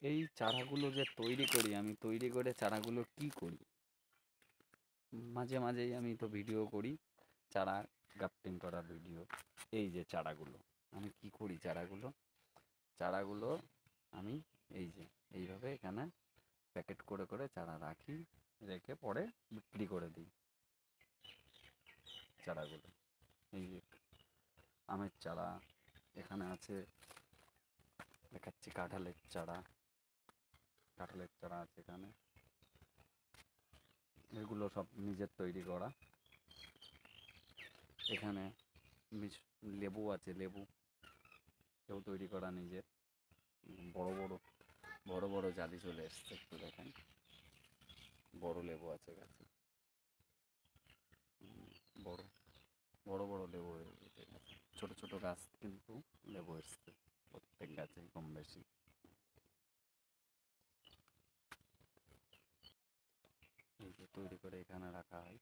এই চারাগুলো যে তৈরি করি, আমি তৈরি করে চারাগুলো কি করি, মাঝে মাঝেই আমি তো ভিডিও করি, চারা গ্রাফটিং করার ভিডিও। এই যে চারাগুলো আমি কি করি, চারাগুলো চারাগুলো আমি এই যে এইভাবে এখানে প্যাকেট করে করে চারা রাখি, রেখে পরে বিক্রি করে দিই চারাগুলো। এই যে আমের চারা এখানে আছে, দেখাচ্ছি কাঁঠালের চারা, কাঁঠালের চারা আছে এখানে, এগুলো সব নিজের তৈরি করা। এখানে লেবু আছে, লেবু তৈরি করা নিজের। বড় বড় বড় বড় জালি চলে এসছে, একটু দেখেন, বড় লেবু আছে গাছে, বড় বড় বড় লেবু হয়ে গেছে গাছে। ছোট ছোট গাছ কিন্তু লেবু এসছে প্রত্যেক গাছে কম বেশি। এই যে তৈরি করে এখানে রাখা হয়।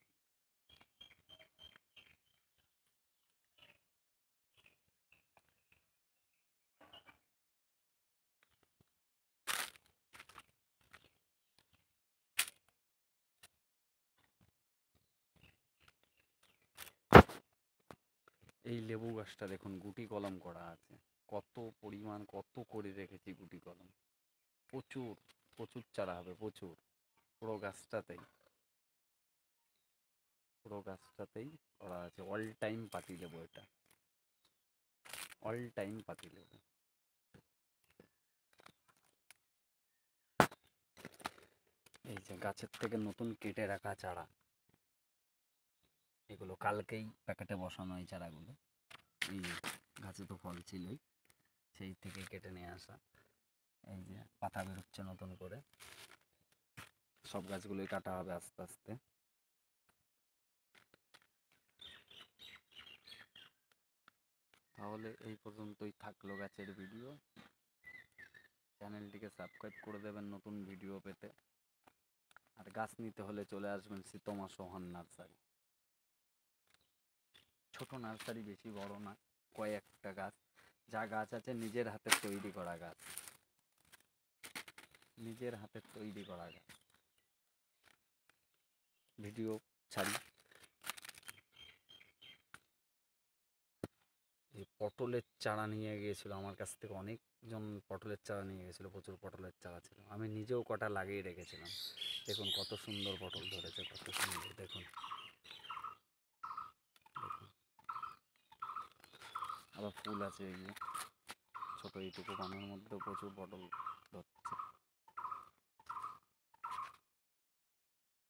এই লেবু গাছটা দেখুন গুটি কলম করা আছে, কত পরিমাণ, কত করে রেখেছি গুটি কলম, প্রচুর প্রচুর চারা হবে, প্রচুর। পুরো গাছটাতেই, পুরো গাছটাতেই করা আছে। অল টাইম পাতি লেবু এটা, অল টাইম পাতি লেবু। এই যে গাছের থেকে নতুন কেটে রাখা চারা, এগুলো কালকেই প্যাকেটে বসানো এই চারাগুলো। এই যে গাছে তো ফল ছিলই, সেই থেকে কেটে নিয়ে আসা। এই যে পাতা বেরোচ্ছে নতুন করে, সব গাছগুলোই কাটা হবে আস্তে আস্তে। তাহলে এই পর্যন্তই থাকলো গাছের ভিডিও। চ্যানেলটিকে সাবস্ক্রাইব করে দেবেন নতুন ভিডিও পেতে। আর গাছ নিতে হলে চলে আসবেন সীতমা সোহান নার্সারি। ছোট নার্সারি, বেশি বড় না, কয়েকটা গাছ, যা গাছ আছে নিজের হাতে তৈরি করা গাছ, নিজের হাতে তৈরি করা গাছ। ভিডিও ছাড়ি। এই পটলের চারা নিয়ে গিয়েছিল আমার কাছ থেকে, অনেকজন পটলের চারা নিয়ে গেছিলো, প্রচুর পটলের চারা ছিল, আমি নিজেও কটা লাগিয়ে রেখেছিলাম। দেখুন কত সুন্দর পটল ধরেছে, কত সুন্দর, দেখুন দেখুন। আবার ফুল আছে, এই যে ছোটো এইটুকু পানের মধ্যেও প্রচুর পটল ধরছে।